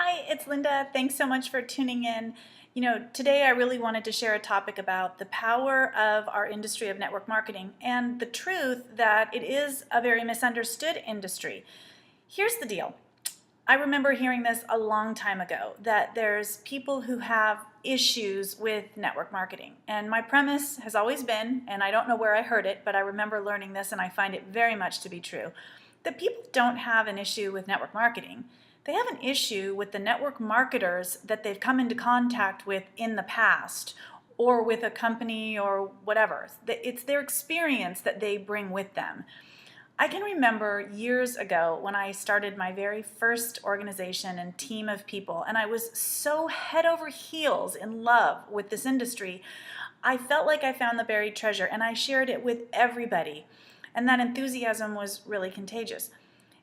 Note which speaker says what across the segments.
Speaker 1: Hi, it's Linda. Thanks so much for tuning in. Today I really wanted to share a topic about the power of our industry of network marketing and the truth that it is a very misunderstood industry. Here's the deal. I remember hearing this a long time ago, that there's people who have issues with network marketing. And my premise has always been, and I don't know where I heard it, but I remember learning this and I find it very much to be true, that people don't have an issue with network marketing. They have an issue with the network marketers that they've come into contact with in the past, or with a company or whatever. It's their experience that they bring with them. I can remember years ago when I started my very first organization and team of people, and I was so head over heels in love with this industry. I felt like I found the buried treasure, and I shared it with everybody. And that enthusiasm was really contagious.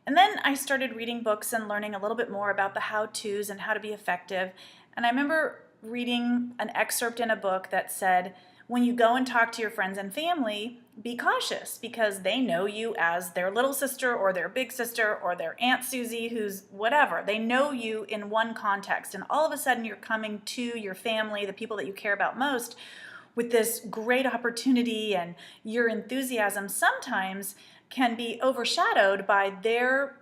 Speaker 1: And then I started reading books and learning a little bit more about the how-tos and how to be effective. And I remember reading an excerpt in a book that said, when you go and talk to your friends and family, be cautious because they know you as their little sister or their big sister or their Aunt Susie who's whatever. They know you in one context, and all of a sudden you're coming to your family, the people that you care about most, with this great opportunity, and your enthusiasm sometimes can be overshadowed by their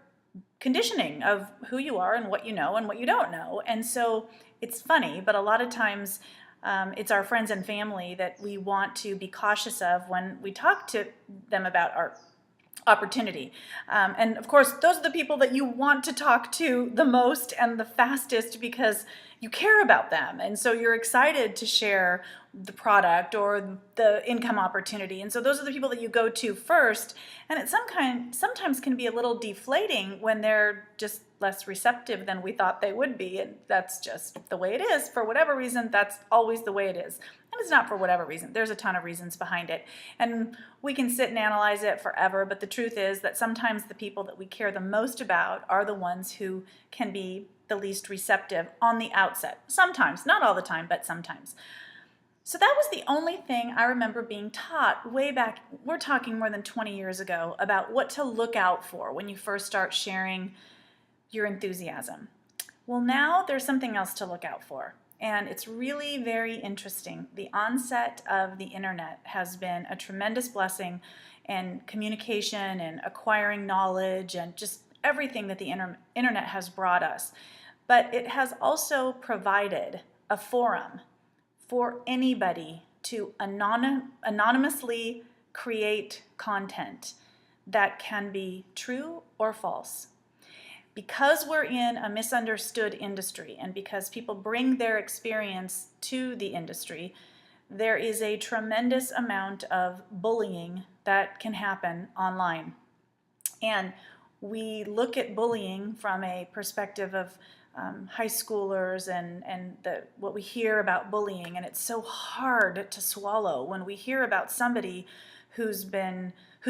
Speaker 1: conditioning of who you are and what you know and what you don't know. And so it's funny, but a lot of times it's our friends and family that we want to be cautious of when we talk to them about our opportunity. And of course, those are the people that you want to talk to the most and the fastest because you care about them. And so you're excited to share the product or the income opportunity. And so those are the people that you go to first. And it sometimes can be a little deflating when they're just less receptive than we thought they would be. And that's just the way it is. For whatever reason, that's always the way it is. And it's not for whatever reason. There's a ton of reasons behind it. And we can sit and analyze it forever, but the truth is that sometimes the people that we care the most about are the ones who can be the least receptive on the outset. Sometimes, not all the time, but sometimes. So that was the only thing I remember being taught way back, we're talking more than 20 years ago, about what to look out for when you first start sharing your enthusiasm. Well, now there's something else to look out for. And it's really very interesting. The onset of the internet has been a tremendous blessing in communication and acquiring knowledge and just everything that the internet has brought us. But it has also provided a forum for anybody to anonymously create content that can be true or false. Because we're in a misunderstood industry and because people bring their experience to the industry, there is a tremendous amount of bullying that can happen online. And we look at bullying from a perspective of high schoolers and what we hear about bullying, and it's so hard to swallow when we hear about somebody whose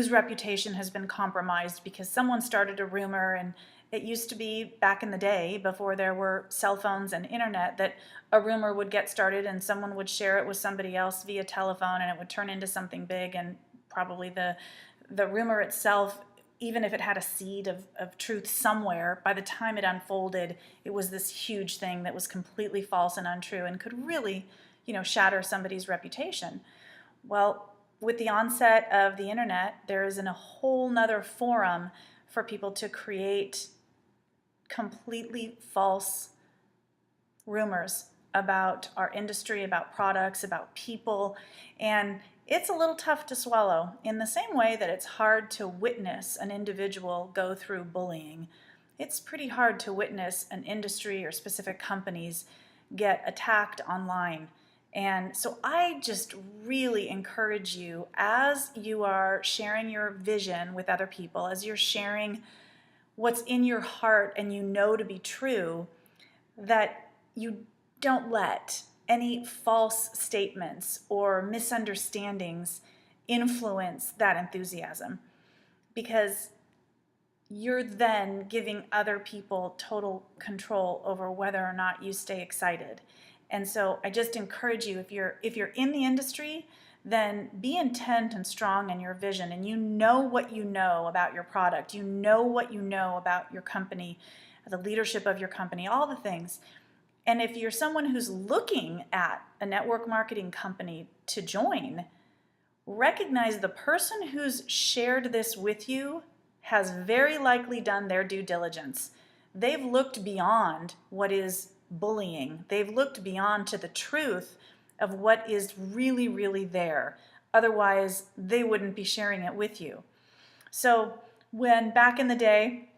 Speaker 1: reputation has been compromised because someone started a rumor. And it used to be back in the day, before there were cell phones and internet, that a rumor would get started and someone would share it with somebody else via telephone and it would turn into something big, and probably the rumor itself, even if it had a seed of truth somewhere, by the time it unfolded, it was this huge thing that was completely false and untrue and could really, shatter somebody's reputation. Well, with the onset of the internet, there is a whole nother forum for people to create completely false rumors about our industry, about products, about people, and it's a little tough to swallow. In the same way that it's hard to witness an individual go through bullying, it's pretty hard to witness an industry or specific companies get attacked online. And so I just really encourage you, as you are sharing your vision with other people, as you're sharing what's in your heart and you know to be true, that you don't let any false statements or misunderstandings influence that enthusiasm, because you're then giving other people total control over whether or not you stay excited. And so I just encourage you, if you're in the industry, then be intent and strong in your vision, and you know what you know about your product, you know what you know about your company, the leadership of your company, all the things. And if you're someone who's looking at a network marketing company to join, recognize the person who's shared this with you has very likely done their due diligence. They've looked beyond what is bullying. They've looked beyond to the truth of what is really, really there. Otherwise, they wouldn't be sharing it with you. So when back in the day,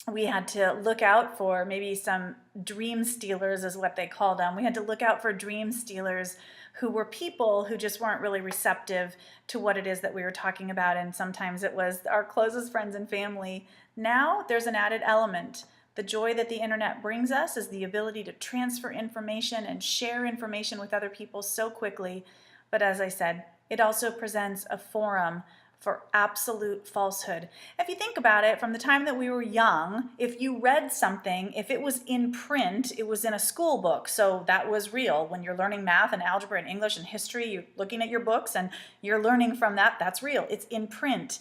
Speaker 1: we had to look out for maybe some dream stealers is what they called them. We had to look out for dream stealers who were people who just weren't really receptive to what it is that we were talking about. And sometimes it was our closest friends and family. Now there's an added element. The joy that the internet brings us is the ability to transfer information and share information with other people so quickly. But as I said, it also presents a forum for absolute falsehood. If you think about it, from the time that we were young, if you read something, if it was in print, it was in a school book, so that was real. When you're learning math and algebra and English and history, you're looking at your books and you're learning from that, that's real. It's in print.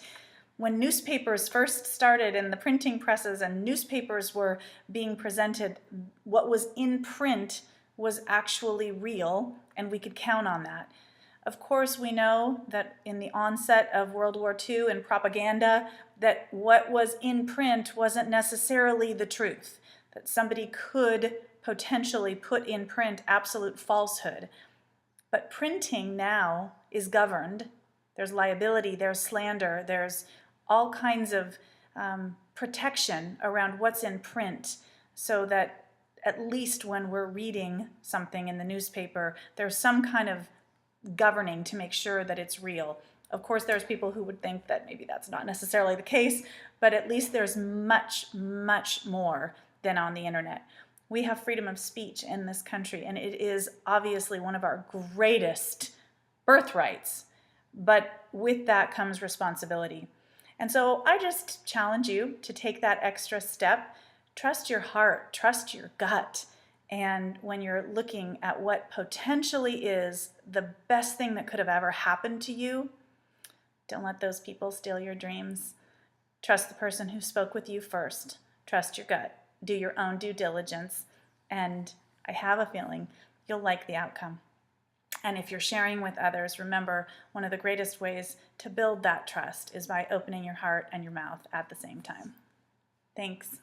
Speaker 1: When newspapers first started in the printing presses and newspapers were being presented, what was in print was actually real, and we could count on that. Of course, we know that in the onset of World War II and propaganda, that what was in print wasn't necessarily the truth, that somebody could potentially put in print absolute falsehood. But printing now is governed. There's liability, there's slander, there's all kinds of protection around what's in print, so that at least when we're reading something in the newspaper, there's some kind of governing to make sure that it's real. Of course, there's people who would think that maybe that's not necessarily the case, but at least there's much, much more than on the internet. We have freedom of speech in this country, and it is obviously one of our greatest birthrights, but with that comes responsibility. And so I just challenge you to take that extra step. Trust your heart, trust your gut. And when you're looking at what potentially is the best thing that could have ever happened to you, don't let those people steal your dreams. Trust the person who spoke with you first. Trust your gut. Do your own due diligence. And I have a feeling you'll like the outcome. And if you're sharing with others, remember, one of the greatest ways to build that trust is by opening your heart and your mouth at the same time. Thanks.